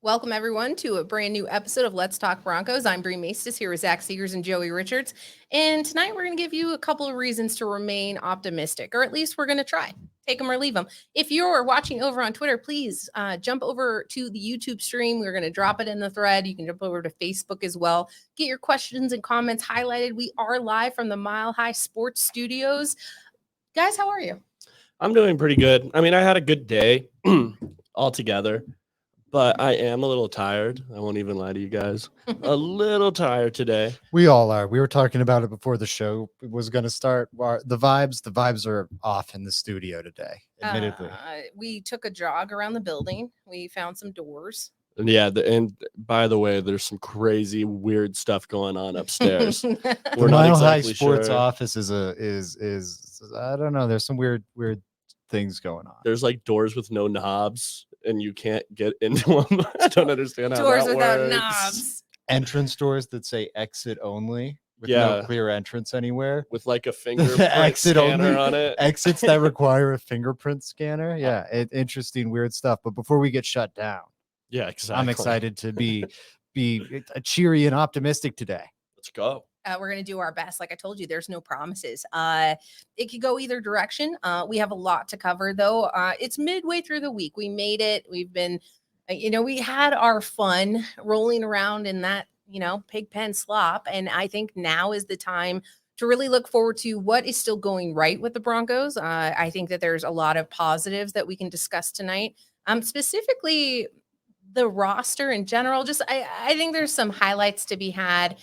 Welcome, everyone, to a brand new episode of Let's Talk Broncos. I'm Bree Maestas here with Zach Seegers and Joey Richards. And tonight we're going to give you a couple of reasons to remain optimistic, or at least we're going to try. Take them or leave them. If you're watching over on Twitter, please jump over to the YouTube stream. We're going to drop it in the thread. You can jump over to Facebook as well. Get your questions and comments highlighted. We are live from the Mile High Sports Studios. Guys, how are you? I'm doing pretty good. I mean, I had a good day altogether. But I am a little tired. I won't even lie to you guys. A little tired today. We all are. We were talking about it before the show was going to start. The vibes are off in the studio today, admittedly. We took a jog around the building. We found some doors. And yeah, and by the way, there's some crazy, weird stuff going on upstairs. The Mile High Sports office is I don't know. There's some weird things going on. There's like doors with no knobs, and you can't get into them. I don't understand how doors that without works. knobs. Entrance doors that say exit only with no clear entrance anywhere. With like a fingerprint exit scanner only on it. Exits that require a fingerprint scanner. Yeah, interesting, weird stuff. But before we get shut down, yeah, exactly. I'm excited to be cheery and optimistic today. Let's go. We're going to do our best. Like I told you, there's no promises. It could go either direction. We have a lot to cover, though. It's midway through the week. We made it. We've been, we had our fun rolling around in that, pig pen slop. And I think now is the time to really look forward to what is still going right with the Broncos. I think that there's a lot of positives that we can discuss tonight. Specifically, the roster in general. I think there's some highlights to be had.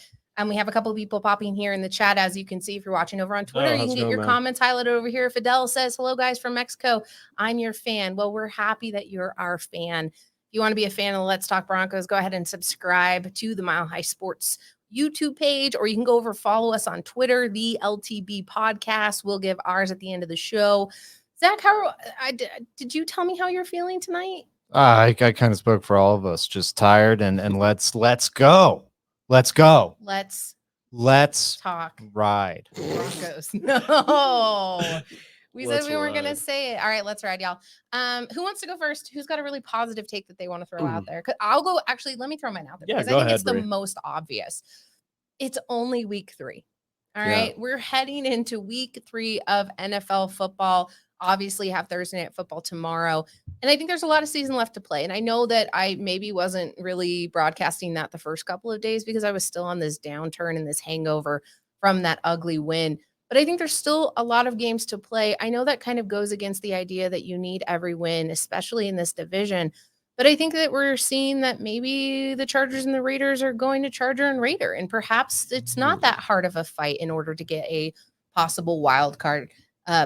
We have a couple of people popping here in the chat. As you can see, if you're watching over on Twitter, you can get your comments highlighted over here. Fidel says, hello, guys from Mexico. I'm your fan. Well, we're happy that you're our fan. If you want to be a fan of Let's Talk Broncos, go ahead and subscribe to the Mile High Sports YouTube page, or you can go over, follow us on Twitter, the LTB podcast. We'll give ours at the end of the show. Zach, did you tell me how you're feeling tonight? I kind of spoke for all of us. Just tired and let's go. Let's go. Let's talk. Ride. Broncos. No. We said we weren't going to ride. say it. All right, let's ride, y'all. Who wants to go first? Who's got a really positive take that they want to throw out there? I'll go. Actually, let me throw mine out there. Yeah, because go I think ahead, it's the Brie. most obvious. It's only week 3. All right. We're heading into week 3 of NFL football. Obviously have Thursday Night Football tomorrow. And I think there's a lot of season left to play. And I know that I maybe wasn't really broadcasting that the first couple of days because I was still on this downturn and this hangover from that ugly win. But I think there's still a lot of games to play. I know that kind of goes against the idea that you need every win, especially in this division. But I think that we're seeing that maybe the Chargers and the Raiders are going to Charger and Raider. And perhaps it's not that hard of a fight in order to get a possible wild card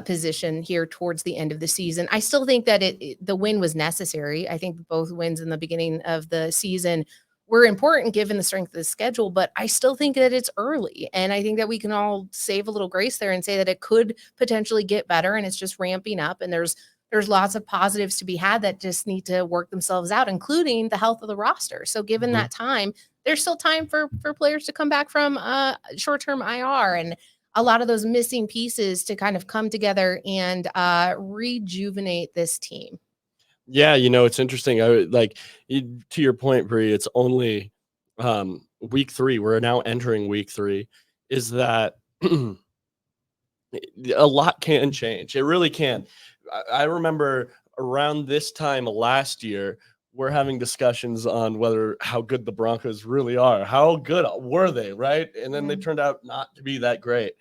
position here towards the end of the season. I still think that the win was necessary. I think both wins in the beginning of the season were important given the strength of the schedule, but I still think that it's early. And I think that we can all save a little grace there and say that it could potentially get better and it's just ramping up. And there's lots of positives to be had that just need to work themselves out, including the health of the roster. So given that time, there's still time for players to come back from short-term IR and a lot of those missing pieces to kind of come together and rejuvenate this team. Yeah, it's interesting. To your point, Bree, it's only week 3. We're now entering week 3. Is that a lot can change. It really can. I remember around this time last year, we're having discussions on how good the Broncos really are. How good were they, right? And then they turned out not to be that great.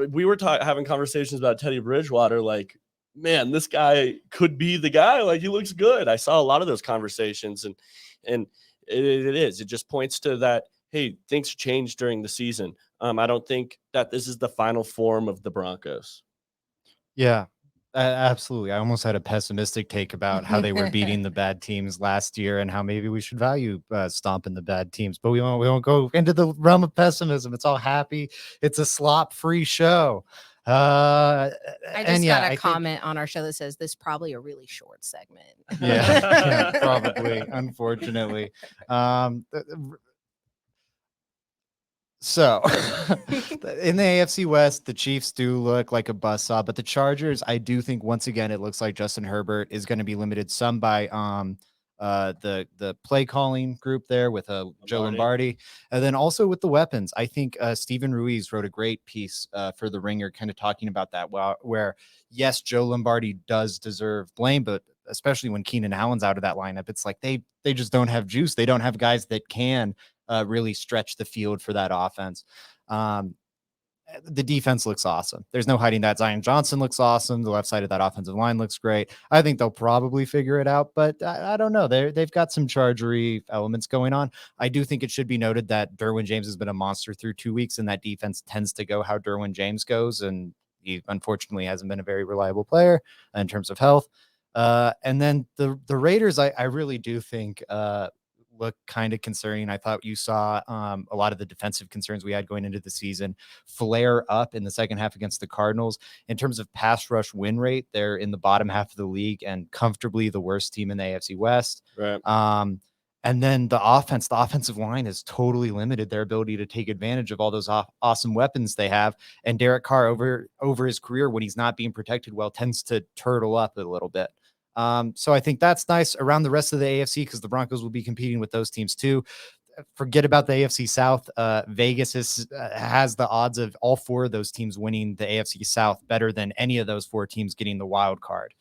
We were having conversations about Teddy Bridgewater, like, man, this guy could be the guy. Like, he looks good. I saw a lot of those conversations, and it just points to that, hey, things changed during the season. I don't think that this is the final form of the Broncos. Yeah. Absolutely. I almost had a pessimistic take about how they were beating the bad teams last year and how maybe we should value stomping the bad teams, but we won't go into the realm of pessimism. It's all happy. It's a slop-free show. I just got a comment on our show that says this is probably a really short segment. Yeah, probably, unfortunately. So in the AFC West, the Chiefs do look like a buzzsaw, but the Chargers, I do think once again, it looks like Justin Herbert is going to be limited some by the play calling group there with Joe Lombardi, and then also with the weapons. I think Stephen Ruiz wrote a great piece for The Ringer, kind of talking about that. Where yes, Joe Lombardi does deserve blame, but especially when Keenan Allen's out of that lineup, it's like they just don't have juice. They don't have guys that can really stretch the field for that offense. The defense looks awesome. There's no hiding that. Zion Johnson looks awesome. The left side of that offensive line looks great. I think they'll probably figure it out, but I don't know. They've got some chargery elements going on. I do think it should be noted that Derwin James has been a monster through 2 weeks, and that defense tends to go how Derwin James goes, and he unfortunately hasn't been a very reliable player in terms of health. And then the Raiders, I really do think look kind of concerning. I thought you saw a lot of the defensive concerns we had going into the season flare up in the second half against the Cardinals. In terms of pass rush win rate, they're in the bottom half of the league and comfortably the worst team in the AFC West. Right. And then the offensive line has totally limited their ability to take advantage of all those awesome weapons they have. And Derek Carr over his career, when he's not being protected well, tends to turtle up a little bit. So I think that's nice around the rest of the AFC, because the Broncos will be competing with those teams too. Forget about the AFC South. Vegas has the odds of all 4 of those teams winning the AFC South better than any of those 4 teams getting the wild card,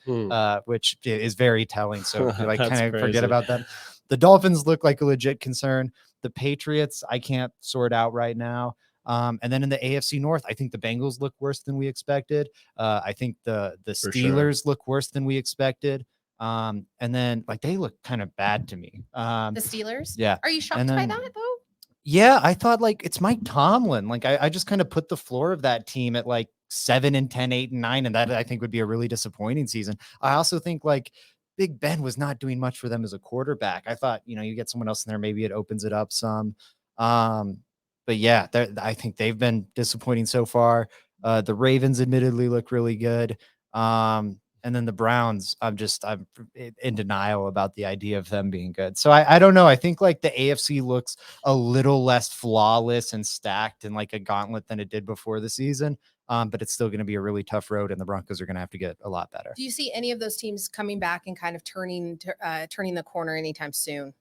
which is very telling. So like kind of forget about them. The Dolphins look like a legit concern. The Patriots, I can't sort out right now. And then in the AFC North, I think the Bengals look worse than we expected. I think the Steelers look worse than we expected. And then like they look kind of bad to me. The Steelers? Yeah. Are you shocked by that though? Yeah, I thought like it's Mike Tomlin. Like I just kind of put the floor of that team at like 7-10, 8-9, and that I think would be a really disappointing season. I also think like Big Ben was not doing much for them as a quarterback. I thought, you get someone else in there, maybe it opens it up some. But yeah, I think they've been disappointing so far. The Ravens admittedly look really good. And then the Browns, I'm in denial about the idea of them being good. So I don't know. I think like the AFC looks a little less flawless and stacked and like a gauntlet than it did before the season. But it's still going to be a really tough road, and the Broncos are going to have to get a lot better. Do you see any of those teams coming back and kind of turning the corner anytime soon?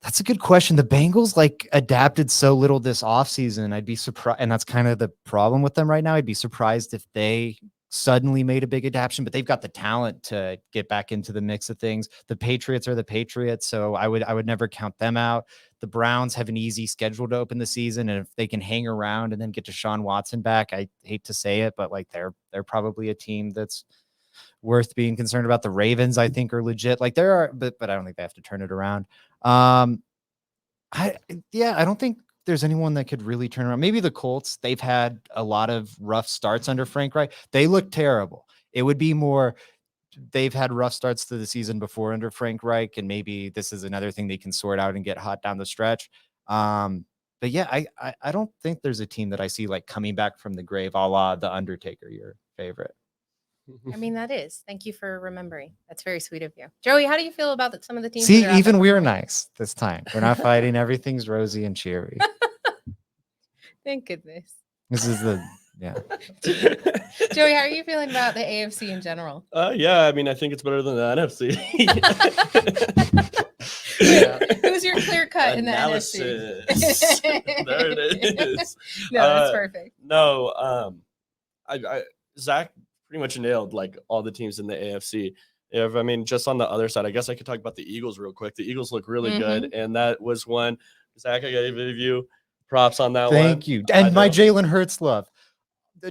That's a good question. The Bengals like adapted so little this offseason. I'd be surprised. And that's kind of the problem with them right now. I'd be surprised if they suddenly made a big adaptation, but they've got the talent to get back into the mix of things. The Patriots are the Patriots, so I would never count them out. The Browns have an easy schedule to open the season, and if they can hang around and then get Deshaun Watson back, I hate to say it, but like they're probably a team that's worth being concerned about. The Ravens, I think, are legit. Like there are, but I don't think they have to turn it around. I don't think there's anyone that could really turn around. Maybe the Colts. They've had a lot of rough starts under Frank Reich. They look terrible. It would be more, they've had rough starts to the season before under Frank Reich, and maybe this is another thing they can sort out and get hot down the stretch. But yeah, I don't think there's a team that I see like coming back from the grave, a la the Undertaker, your favorite. I mean, that is. Thank you for remembering. That's very sweet of you. Joey, how do you feel about some of the teams? See, even we're nice this time. We're not fighting. Everything's rosy and cheery. Thank goodness. This is yeah. Joey, how are you feeling about the AFC in general? Yeah, I mean, I think it's better than the NFC. Yeah. Who's your clear cut in the NFC? There it is. No, that's perfect. No, Zach pretty much nailed like all the teams in the AFC. I mean, just on the other side, I guess I could talk about the Eagles real quick. The Eagles look really good, and that was one. Zach, I gave you props on that one. Thank you. And my Jalen Hurts love.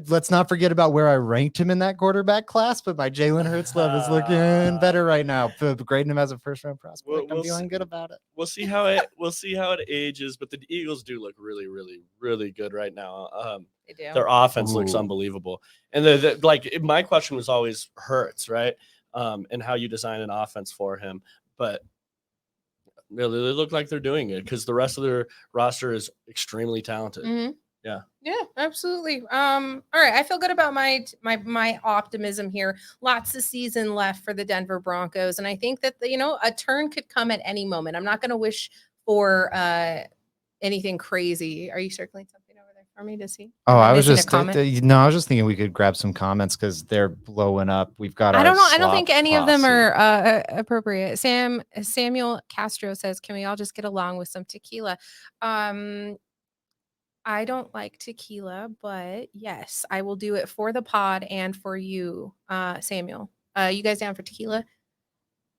Let's not forget about where I ranked him in that quarterback class, but my Jalen Hurts love is looking better right now. Grading him as a first-round prospect, I'm feeling good about it. We'll see how it ages, but the Eagles do look really, really, really good right now. They do. Their offense looks unbelievable, and my question was always Hurts, right? And how you design an offense for him, but really, they look like they're doing it because the rest of their roster is extremely talented. Mm-hmm. Yeah, absolutely. All right, I feel good about my optimism here. Lots of season left for the Denver Broncos, and I think that a turn could come at any moment. I'm not going to wish for anything crazy. Are you circling something over there for me to see? Oh, Am I was missing a just comment? no, I was just thinking we could grab some comments because they're blowing up. We've got I our don't know. I don't slop think any of them posse. are appropriate. Samuel Castro says, "Can we all just get along with some tequila?" I don't like tequila, but yes, I will do it for the pod and for you, Samuel. You guys down for tequila?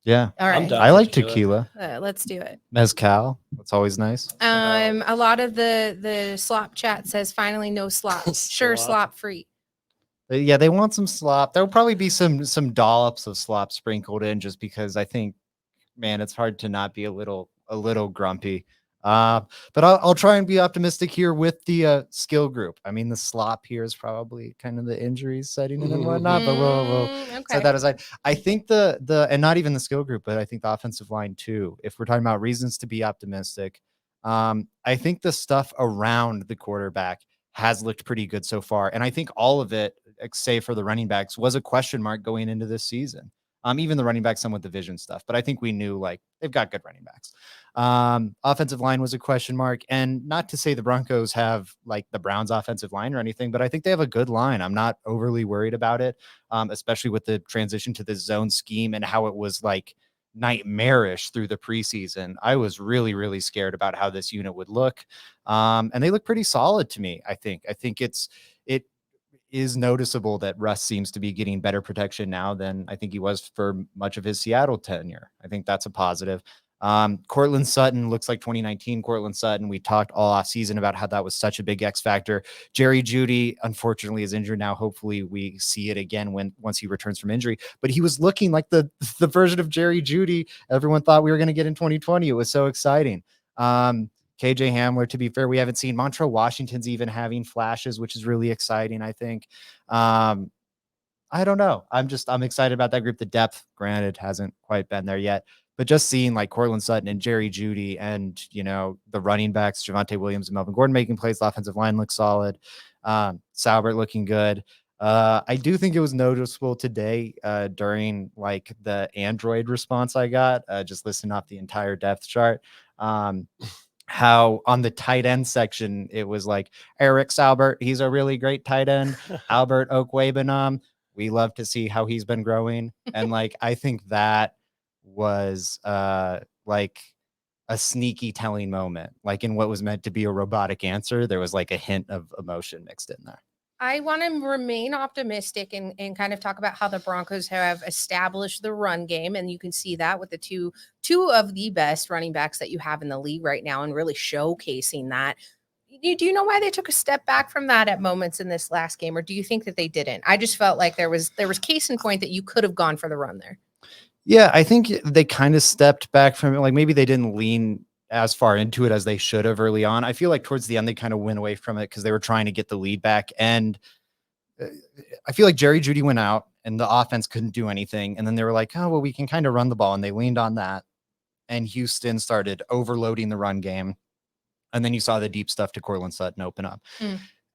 Yeah, All I'm right, down I for like tequila. tequila. let's do it. Mezcal, that's always nice. A lot of the slop chat says finally no slop. Sure, Slop. slop free. Yeah, they want some slop. There'll probably be some dollops of slop sprinkled in, just because I think, man, it's hard to not be a little grumpy. But I'll try and be optimistic here with the skill group. I mean, the slop here is probably kind of the injuries setting in and whatnot, but we'll set Okay. that aside. I think the and not even the skill group, but I think the offensive line too. If we're talking about reasons to be optimistic, I think the stuff around the quarterback has looked pretty good so far, and I think all of it, save for the running backs, was a question mark going into this season. Even the running backs, some with the vision stuff, but I think we knew like they've got good running backs. Offensive line was a question mark, and not to say the Broncos have like the Browns offensive line or anything, but I think they have a good line. I'm not overly worried about it, especially with the transition to this zone scheme and how it was like nightmarish through the preseason. I was really, really scared about how this unit would look. And they look pretty solid to me. I think it is noticeable that Russ seems to be getting better protection now than I think he was for much of his Seattle tenure. I think that's a positive. Cortland Sutton looks like 2019 Cortland Sutton. We talked all off season about how that was such a big X factor. Jerry Jeudy, unfortunately, is injured now. Hopefully we see it again once he returns from injury, but he was looking like the version of Jerry Jeudy everyone thought we were going to get in 2020. It was so exciting. KJ Hamler, to be fair, we haven't seen. Montrell Washington's even having flashes, which is really exciting, I think. I don't know. I'm excited about that group. The depth, granted, hasn't quite been there yet, but just seeing like Cortland Sutton and Jerry Jeudy and, the running backs, Javonte Williams and Melvin Gordon making plays, the offensive line looks solid. Salbert looking good. I do think it was noticeable today during like the Android response I got, just listening off the entire depth chart. How on the tight end section, it was like Eric Salbert, he's a really great tight end. Albert Okwuegbunam, we love to see how he's been growing. And like, I think that was like a sneaky telling moment. Like in what was meant to be a robotic answer, there was like a hint of emotion mixed in there. I want to remain optimistic and kind of talk about how the Broncos have established the run game. And you can see that with the two of the best running backs that you have in the league right now and really showcasing that. Do you know why they took a step back from that at moments in this last game? Or do you think that they didn't? I just felt like there was case in point that you could have gone for the run there. Yeah, I think they kind of stepped back from it. Like maybe they didn't lean as far into it as they should have early on. I feel like towards the end, they kind of went away from it because they were trying to get the lead back. And I feel like Jerry Jeudy went out and the offense couldn't do anything. And then they were like, oh, well, we can kind of run the ball. And they leaned on that. And Houston started overloading the run game. And then you saw the deep stuff to Cortland Sutton open up.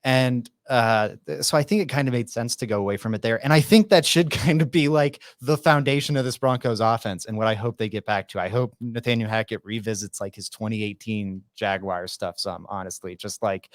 And so I think it kind of made sense to go away from it there. And I think that should kind of be like the foundation of this Broncos offense and what I hope they get back to. I hope Nathaniel Hackett revisits like his 2018 Jaguars stuff some, honestly, just like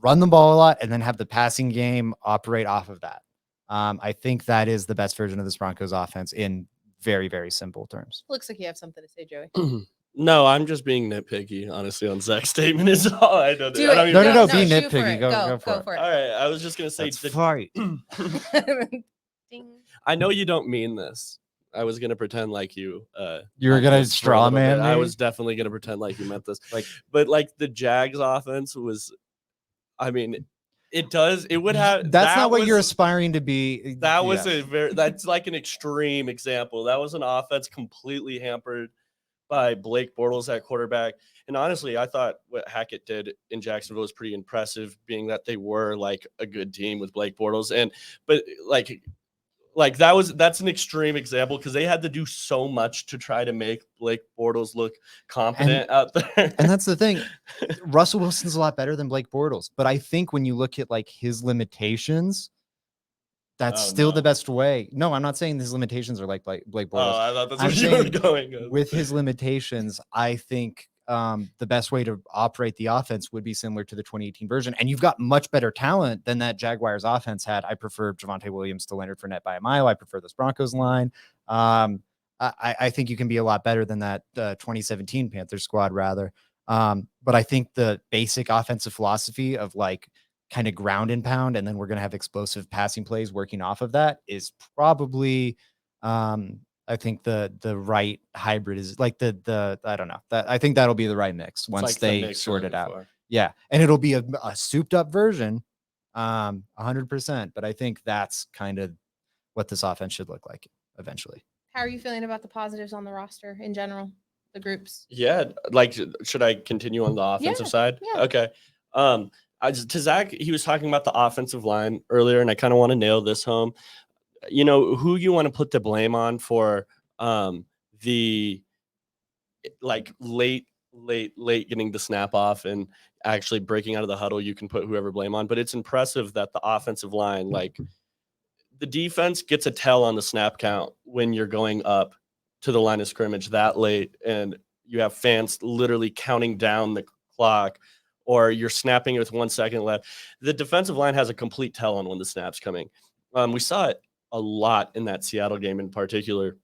run the ball a lot and then have the passing game operate off of that. I think that is the best version of this Broncos offense in very, very simple terms. Looks like you have something to say, Joey. No, I'm just being nitpicky, honestly, on Zach's statement is all. I don't Do it. I don't No, even no, know. be shoot for nitpicky. it. Go for it. All right, I was just gonna say That's fight. Ding. I know you don't mean this. I was gonna pretend like you were gonna this for a straw little man bit. I me? was definitely gonna pretend like you meant this. But like the Jags offense was, I mean, it would have That's that not what you're was- aspiring to be. That was Yeah. that's like an extreme example. That was an offense completely hampered by Blake Bortles at quarterback. And honestly, I thought what Hackett did in Jacksonville was pretty impressive, being that they were like a good team with Blake Bortles. But that's an extreme example because they had to do so much to try to make Blake Bortles look competent out there. And that's the thing. Russell Wilson's a lot better than Blake Bortles, but I think when you look at like his limitations, that's still the best way. No, I'm not saying his limitations are like Blake Bortles. I thought that's I'm where you were saying going with his limitations, I think the best way to operate the offense would be similar to the 2018 version. And you've got much better talent than that Jaguars offense had. I prefer Javonte Williams to Leonard Fournette by a mile. I prefer this Broncos line. I think you can be a lot better than that 2017 Panthers squad, rather. But I think the basic offensive philosophy of like kind of ground and pound, and then we're going to have explosive passing plays working off of that is probably, I think the right hybrid is like the I don't know, that I think that'll be the right mix once like the they mix sort you're it out. looking for. Yeah. And it'll be a souped up version, 100%. But I think that's kind of what this offense should look like eventually. How are you feeling about the positives on the roster in general, the groups? Yeah, like, should I continue on the offensive side? yeah. Okay. To Zach, he was talking about the offensive line earlier, and I kind of want to nail this home. You know, who you want to put the blame on for the like late getting the snap off and actually breaking out of the huddle, you can put whoever blame on. But it's impressive that the offensive line, like the defense gets a tell on the snap count when you're going up to the line of scrimmage that late and you have fans literally counting down the clock, or you're snapping with 1 second left. The defensive line has a complete tell on when the snap's coming. We saw it a lot in that Seattle game in particular.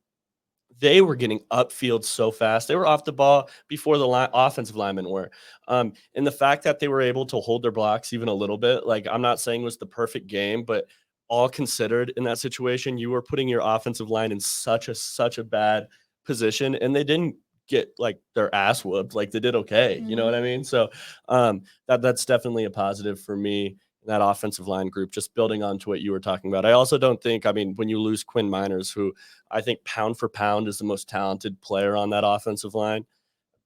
They were getting upfield so fast. They were off the ball before the offensive linemen were. And the fact that they were able to hold their blocks even a little bit, like I'm not saying it was the perfect game, but all considered in that situation, you were putting your offensive line in such a bad position, and they didn't get like their ass whooped. Like they did okay. You know what I mean? So that's definitely a positive for me. That offensive line group, just building on to what you were talking about. I also don't think, I mean, when you lose Quinn Miners, who I think pound for pound is the most talented player on that offensive line,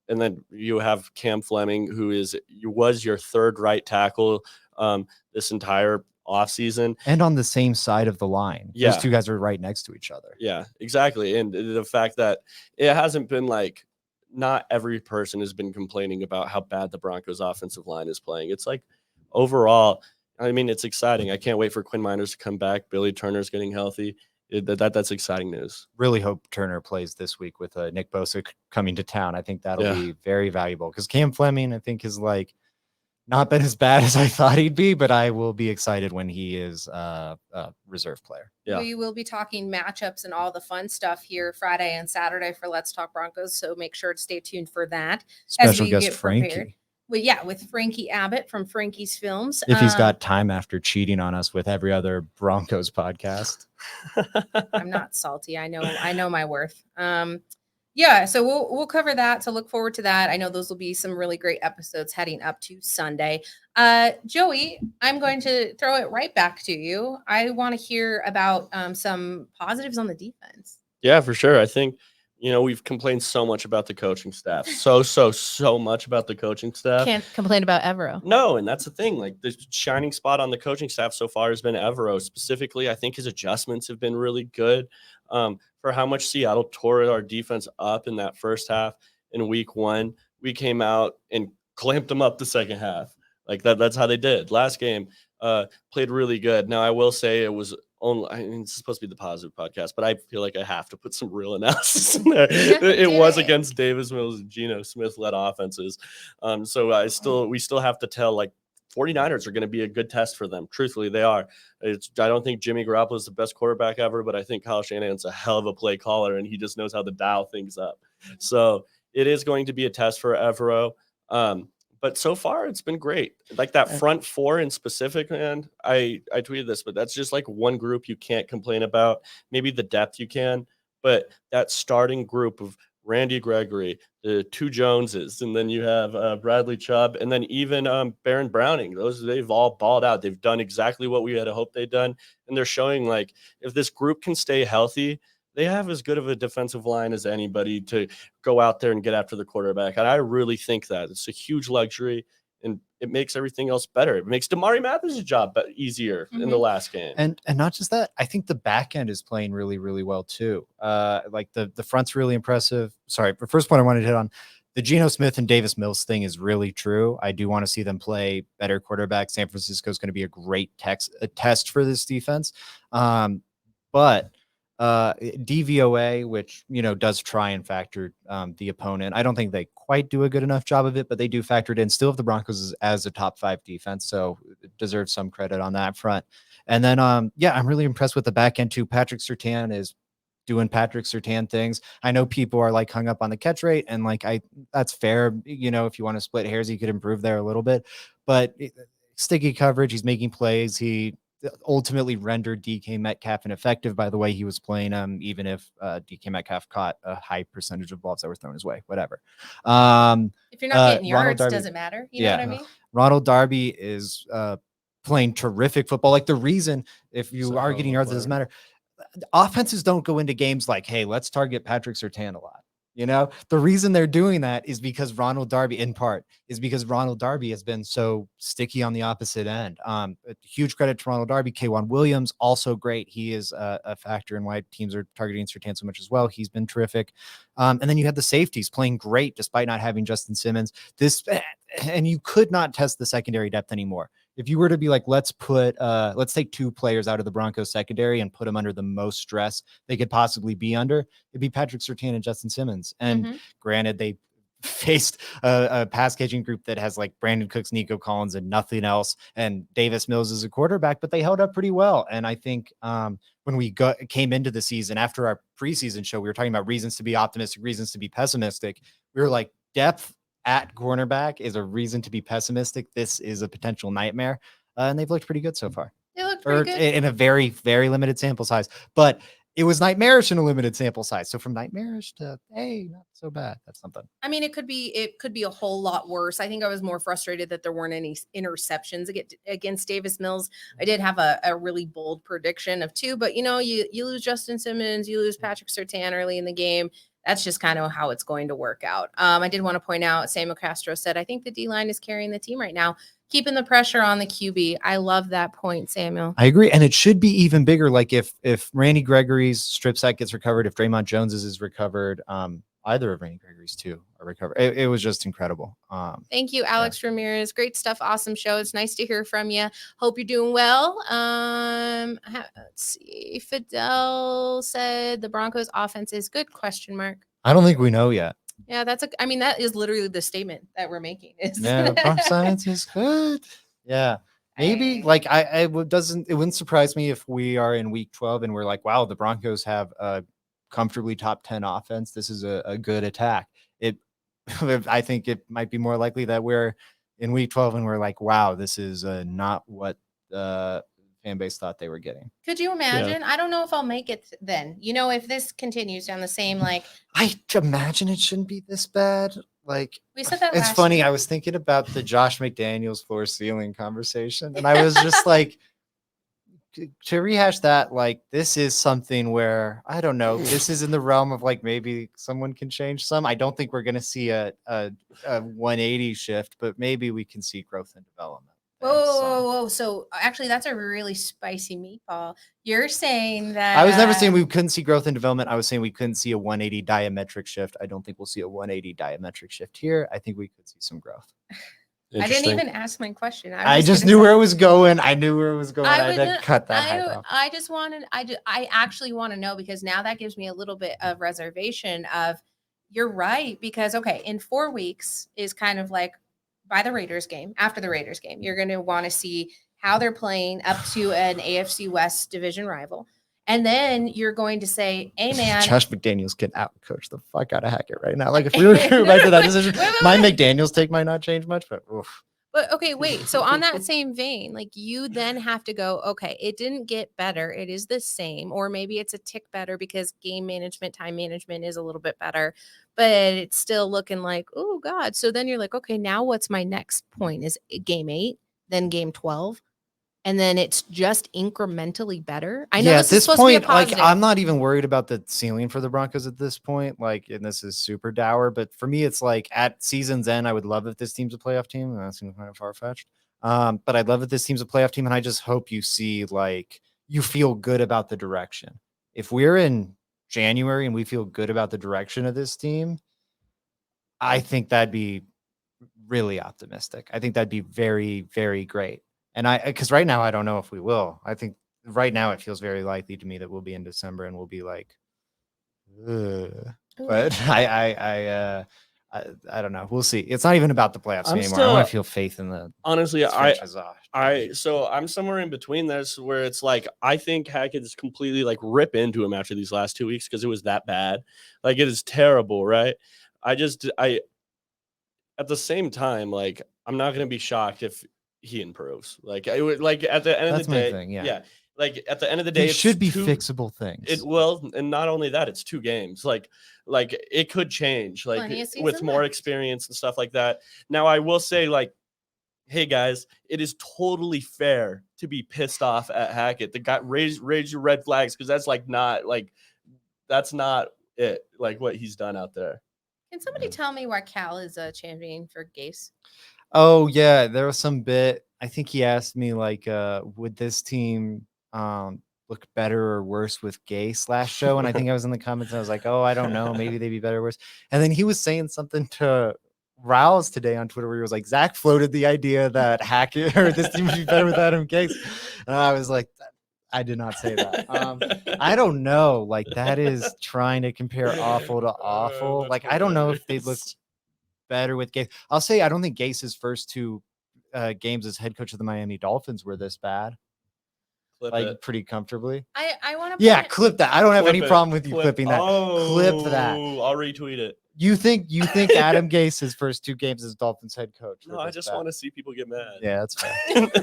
and then you have Cam Fleming, who was your third right tackle this entire offseason. And on the same side of the line. Yeah. Those two guys are right next to each other. Yeah, exactly. And the fact that it hasn't been like, not every person has been complaining about how bad the Broncos offensive line is playing. It's like overall, I mean, it's exciting. I can't wait for Quinn Miners to come back. Billy Turner's getting healthy. That's exciting news. Really hope Turner plays this week with Nick Bosa coming to town. I think that'll be very valuable because Cam Fleming, I think, is like not been as bad as I thought he'd be, but I will be excited when he is a reserve player. Yeah. We will be talking matchups and all the fun stuff here Friday and Saturday for Let's Talk Broncos. So make sure to stay tuned for that. Special guest Frankie. Prepared. Well, yeah, with Frankie Abbott from Frankie's Films. If he's got time after cheating on us with every other Broncos podcast. I'm not salty. I know my worth. Yeah, so we'll cover that. So look forward to that. I know those will be some really great episodes heading up to Sunday. Joey, I'm going to throw it right back to you. I want to hear about some positives on the defense. Yeah, for sure. I think, we've complained so much about the coaching staff. So much about the coaching staff. Can't complain about Evero. No, and that's the thing. Like the shining spot on the coaching staff so far has been Evero. Specifically, I think his adjustments have been really good. For how much Seattle tore our defense up in that first half in week 1, we came out and clamped them up the second half. Like that's how they did. Last game played really good. Now, I will say it was only, I mean, it's supposed to be the positive podcast, but I feel like I have to put some real analysis in there. It was against Davis Mills and Geno Smith led offenses. So we still have to tell, like, 49ers are going to be a good test for them. Truthfully, they are. I don't think Jimmy Garoppolo is the best quarterback ever, but I think Kyle Shanahan's a hell of a play caller, and he just knows how to dial things up. So it is going to be a test for Evero. But so far, it's been great. Like that front four in specific, man, I tweeted this, but that's just like one group you can't complain about. Maybe the depth you can, but that starting group of Randy Gregory, the two Joneses, and then you have Bradley Chubb, and then even Baron Browning. They've all balled out. They've done exactly what we had hoped they'd done, and they're showing, like, if this group can stay healthy, they have as good of a defensive line as anybody to go out there and get after the quarterback. And I really think that it's a huge luxury, and it makes everything else better. It makes Damari Mathis' job easier in the last game. And not just that, I think the back end is playing really, really well too. Like the front's really impressive. Sorry, the first point I wanted to hit on, the Geno Smith and Davis Mills thing is really true. I do want to see them play better quarterback. San Francisco is going to be a great test for this defense. But DVOA, which, does try and factor the opponent. I don't think they quite do a good enough job of it, but they do factor it in. Still have the Broncos as a top 5 defense, so it deserves some credit on that front. And then, I'm really impressed with the back end too. Patrick Surtain is doing Patrick Surtain things. I know people are like hung up on the catch rate, and that's fair. If you want to split hairs, you could improve there a little bit, but sticky coverage, he's making plays. He ultimately rendered DK Metcalf ineffective by the way he was playing him, even if DK Metcalf caught a high percentage of balls that were thrown his way, whatever. If you're not getting yards, Darby, doesn't matter. You know what I mean? Ronald Darby is playing terrific football. Like the reason, if you are getting yards, it doesn't matter. Offenses don't go into games like, hey, let's target Patrick Surtain a lot. The reason they're doing that is because Ronald Darby has been so sticky on the opposite end. A huge credit to Ronald Darby. K'Wan Williams, also great. He is a factor in why teams are targeting Surtain so much as well. He's been terrific. And then you have the safeties playing great despite not having Justin Simmons. And you could not test the secondary depth anymore. If you were to be like, let's take 2 players out of the Broncos secondary and put them under the most stress they could possibly be under, it'd be Patrick Surtain and Justin Simmons. And granted, they faced a pass catching group that has like Brandon Cooks, Nico Collins, and nothing else, and Davis Mills is a quarterback, but they held up pretty well. And I think when we came into the season after our preseason show, we were talking about reasons to be optimistic, reasons to be pessimistic. We were like, depth at cornerback is a reason to be pessimistic. This is a potential nightmare. And they've looked pretty good so far. They looked pretty good in a very, very limited sample size, but it was nightmarish in a limited sample size. So from nightmarish to, hey, not so bad. That's something. I mean, it could be a whole lot worse. I think I was more frustrated that there weren't any interceptions against Davis Mills. I did have a really bold prediction of 2, but you lose Justin Simmons, you lose Patrick Surtain early in the game. That's just kind of how it's going to work out. I did want to point out, Samuel Castro said, I think the D-line is carrying the team right now, keeping the pressure on the QB. I love that point, Samuel. I agree. And it should be even bigger. Like if Randy Gregory's strip sack gets recovered, if Draymond Jones's is recovered, either of Randy Gregory's 2 are recovered. It was just incredible. Thank you, Alex Ramirez. Great stuff. Awesome show. It's nice to hear from you. Hope you're doing well. Let's see. Fidel said the Broncos offense is good, ? I don't think we know yet. Yeah, that is literally the statement that we're making. The Broncos science is good. Yeah. Maybe it wouldn't surprise me if we are in week 12 and we're like, wow, the Broncos have a comfortably top 10 offense. This is a good attack. I think it might be more likely that we're in week 12 and we're like, wow, this is not what the fan base thought they were getting. Could you imagine? Yeah. I don't know if I'll make it then. If this continues down the same, I imagine it shouldn't be this bad. Like we said that it's funny. year. I was thinking about the Josh McDaniels floor ceiling conversation, and I was just like, to rehash that, this is something where I don't know. This is in the realm of maybe someone can change some. I don't think we're going to see a 180 shift, but maybe we can see growth and development. Whoa. So actually, that's a really spicy meatball. You're saying that I was never saying we couldn't see growth and development. I was saying we couldn't see a 180 diametric shift. I don't think we'll see a 180 diametric shift here. I think we could see some growth. I didn't even ask my question. I just knew where it was going. I knew where it was going. I had to cut that off. I actually want to know, because now that gives me a little bit of reservation of, you're right. Because, okay, in 4 weeks is kind of like by the Raiders game, after the Raiders game, you're going to want to see how they're playing up to an AFC West division rival. And then you're going to say, hey, man. Josh McDaniels can out-coach the fuck out of Hackett right now. If we were going back to that decision, my McDaniels take might not change much, but oof. But, okay, wait. So on that same vein, you then have to go, okay, it didn't get better. It is the same. Or maybe it's a tick better because game management, time management is a little bit better. But it's still looking like, oh, God. So then you're like, okay, now what's my next point? Is it game 8, then game 12? And then it's just incrementally better. I know at this point, I'm not even worried about the ceiling for the Broncos at this point. And this is super dour, but for me, it's at season's end, I would love if this team's a playoff team. That seems kind of far-fetched. But I'd love if this team's a playoff team, and I just hope you see you feel good about the direction. If we're in January and we feel good about the direction of this team, I think that'd be really optimistic. I think that'd be very, very great. And because right now I don't know if we will. I think right now it feels very likely to me that we'll be in December and we'll be like, ugh. But I don't know. We'll see. It's not even about the playoffs I'm anymore. I want still- to feel faith in the Honestly, this franchise. so I'm somewhere in between this where it's like I think Hackett is completely like rip into him after these last 2 weeks because it was that bad. Like it is terrible, right? I at the same time, like I'm not gonna be shocked if he improves. Like I would like at the end That's of the my day, thing, yeah. Like at the end of the day, It it's should be two, fixable things. It will, and not only that, it's 2 games. Like it could change, like Plenty of with season more left. experience and stuff like that. Now, I will say, like, hey guys, it is totally fair to be pissed off at Hackett. The guy raise your red flags because that's like not like that's not it. Like what he's done out there. Can somebody tell me why Cal is championing for Gase? Oh yeah, there was some bit. I think he asked me like, would this team look better or worse with Gase last show? And I think I was in the comments and I was like, oh, I don't know, maybe they'd be better or worse. And then he was saying something to Rouse today on Twitter where he was like, Zach floated the idea that Hackett or this team would be better with Adam Gase. And I was like, I did not say that. I don't know. Like that is trying to compare awful to awful. That's Like I don't know if they look hilarious. better with Gase. I'll say I don't think Gase's first 2 games as head coach of the Miami Dolphins were this bad. Clip Like it. pretty comfortably. I want to. Yeah, clip that. I don't have Clip any it. problem with you Clip- clipping that. Clip that. Oh, I'll retweet it. You think Adam Gase's first 2 games as Dolphins head coach? No, I just want to see people get mad. Yeah, that's fair.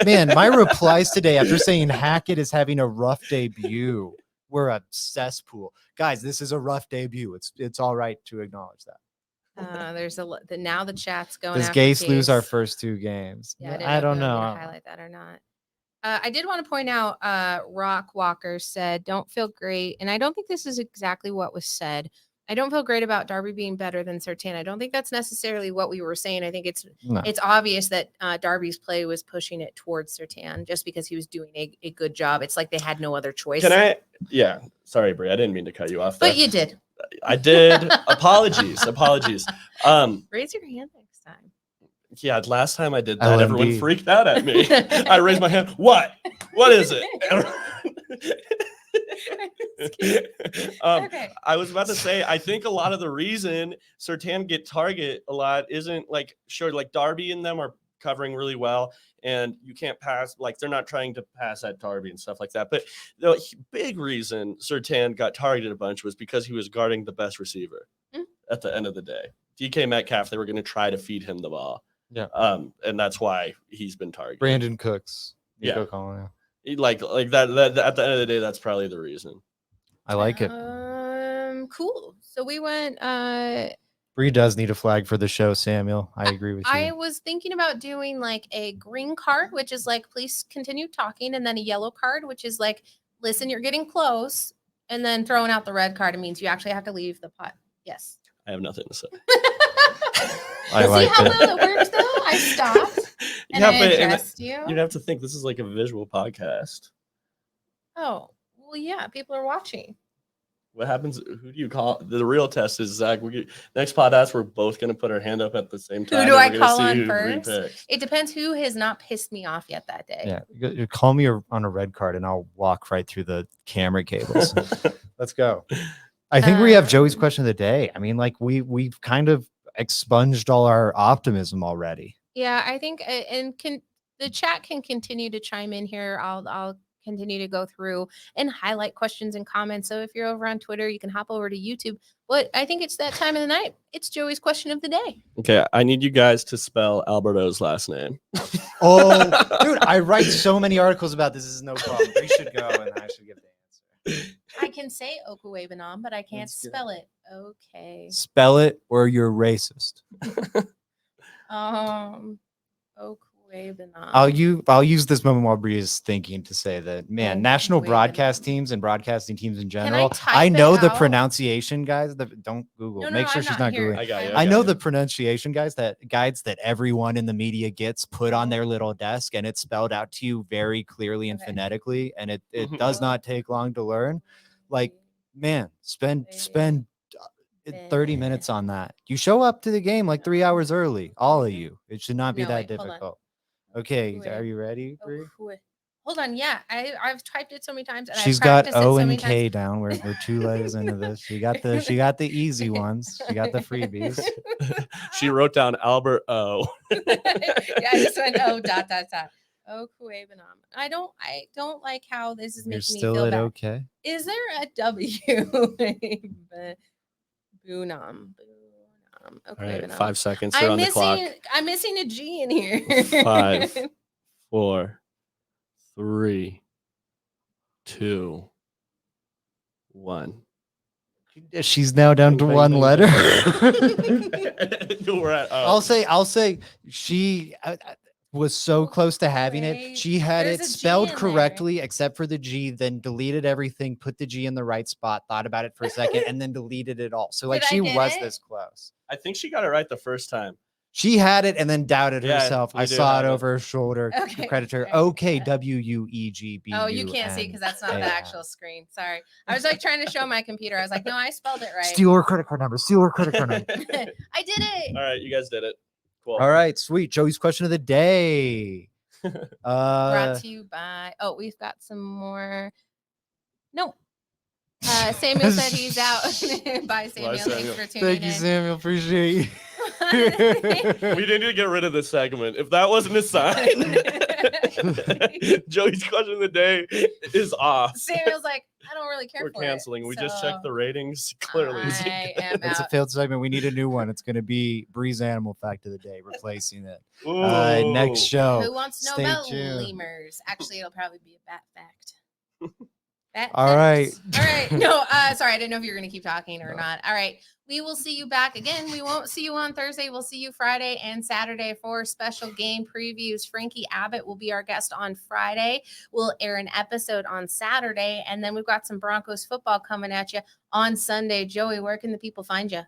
Man, my replies today after saying Hackett is having a rough debut were a cesspool. Guys, this is a rough debut. It's all right to acknowledge that. There's now the chat's going. Does after Gase lose our Gase. first 2 games? Yeah, I don't if we know. want me to highlight that or not. I did want to point out Rock Walker said, don't feel great. And I don't think this is exactly what was said. I don't feel great about Darby being better than Surtain. I don't think that's necessarily what we were saying. I think it's obvious that Darby's play was pushing it towards Surtain just because he was doing a good job. It's like they had no other choice. Yeah. Sorry, Brie. I didn't mean to cut you off there. But you did. I did. Apologies. Raise your hand next time. Yeah, last time I did that, LMB. everyone freaked out at me. I raised my hand. What is it? Okay. I was about to say, I think a lot of the reason Surtain get target a lot isn't like, sure, like Darby and them are covering really well, and you can't pass, like they're not trying to pass at Darby and stuff like that. But the big reason Surtain got targeted a bunch was because he was guarding the best receiver at the end of the day. DK Metcalf, they were going to try to feed him the ball. Yeah. And that's why he's been targeted. Brandon Cooks. Yeah. Collin, Like that at the end of the day, that's probably the reason. I like it. Cool. So we went Bree does need a flag for the show, Samuel. I agree with you. I was thinking about doing like a green card, which is like, please continue talking, and then a yellow card, which is like, listen, you're getting close, and then throwing out the red card. It means you actually have to leave the pot. Yes. I have nothing to say. I See like how it. well it works though? I stopped and I addressed you. You'd have to think this is like a visual podcast. Oh, well, yeah, people are watching. What happens? Who do you call? The real test is Zach. Next podcast, we're both going to put our hand up at the same time. Who do and I we're gonna call see on who first? repicks. It depends who has not pissed me off yet that day. Yeah, you call me on a red card and I'll walk right through the camera cables. Let's go. I think we have Joey's question of the day. I mean, like we've kind of expunged all our optimism already. Yeah, I think, the chat can continue to chime in here. I'll continue to go through and highlight questions and comments. So if you're over on Twitter, you can hop over to YouTube. But I think it's that time of the night. It's Joey's question of the day. Okay, I need you guys to spell Alberto's last name. Oh, dude, I write so many articles about this. This is no problem. We should go and I should give the answer. I can say Okuwebanam, but I can't That's good. spell it. Okay. Spell it or you're racist. Okuwebanam. I'll use this moment while Bree is thinking to say that, man, Oh, national wait a broadcast minute. teams and broadcasting teams in I general. type I it know the out? pronunciation, guys. Don't Google. No, Make sure I'm she's not here. Googling. I got you. I know the pronunciation guides that everyone in the media gets put on their little desk, and it's spelled out to you very clearly and Okay. phonetically, and it Mhm. does not take long to learn. Like, man, spend 30 minutes on that. You show up to the game like 3 hours early, all of you. It should not be No, that wait, hold on. difficult. Okay, Wait. are you ready, Bree? Hold Hold on. Yeah, I've typed it so many times. And She's I've got practiced it O so and many K times. down. We're 2 legs into this. She got the easy ones. She got the freebies. She wrote down Albert O. Yeah, I just went oh ... Oh, Kuebanam. I don't like how this is You're making me still feel at bad. okay. Is there a W? Bunam. All right, Kuebanam. 5 seconds. They're on the clock. I'm missing a G in here. 5, 4, 3, 2, 1. She's now down to Bang, one bang, letter. We're at, I'll say she was so close to having it. Wait, She had there's it a G spelled in there. correctly except for the G, then deleted everything, put the G in the right spot, thought about it for a second, and then deleted it all. So like Did I she get was it? this close. I think she got it right the first time. She had it and then doubted Yeah, herself. we I do saw it have it. over her shoulder. Okay, Credit her. all right. Okay, WUEGB. Oh, you can't see because that's not the actual screen. Sorry. I was like trying to show my computer. I was like, no, I spelled it right. Steal her credit card number. Steal her credit card number. I did it. All right, you guys did it. Cool. All right, sweet. Joey's question of the day. Brought to you by. Oh, we've got some more. No. Samuel said he's out. Bye, Samuel. Thanks Samuel. for tuning Thank you, in. Samuel. Appreciate you. We need to get rid of this segment. If that wasn't a sign, Joey's question of the day is off. Samuel's like, I don't really care We're for canceling. it. We just so checked the ratings. Clearly, I am It's a out. failed segment. We need a new one. It's going to be Bree's Animal Fact of the Day, replacing it. Ooh. Next show. Who wants to know Stay about tuned. lemurs? Actually, it'll probably be a bat fact. Bat All fact. right. All right. No, sorry. I didn't know if you were going to keep talking or not. All right. We will see you back again. We won't see you on Thursday. We'll see you Friday and Saturday for special game previews. Frankie Abbott will be our guest on Friday. We'll air an episode on Saturday. And then we've got some Broncos football coming at you on Sunday. Joey, where can the people find you?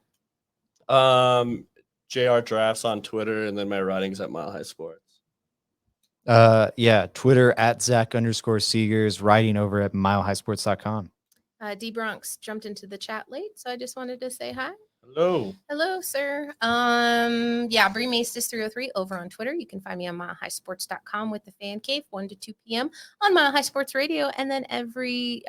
JR Drafts on Twitter, and then my writings at Mile High Sports. Yeah, Twitter at Zach_Seegers, writing over at milehighsports.com. D Bronx jumped into the chat late, so I just wanted to say hi. Hello. Hello, sir. Yeah, Bree Maestas 303 over on Twitter. You can find me on milehighsports.com with the Fan Cave 1 to 2 p.m. on Mile High Sports Radio, and then every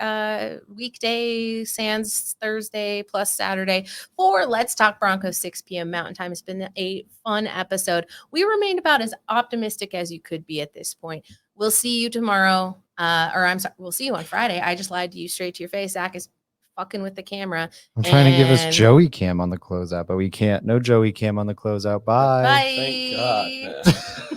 weekday, sans Thursday plus Saturday for Let's Talk Broncos 6 p.m. Mountain Time. It's been a fun episode. We remained about as optimistic as you could be at this point. We'll see you tomorrow, or I'm sorry, we'll see you on Friday. I just lied to you straight to your face. Zach is fucking with the camera. I'm trying to give us And- Joey cam on the closeout, but we can't. No Joey cam on the closeout. Bye. Bye. Thank God, man.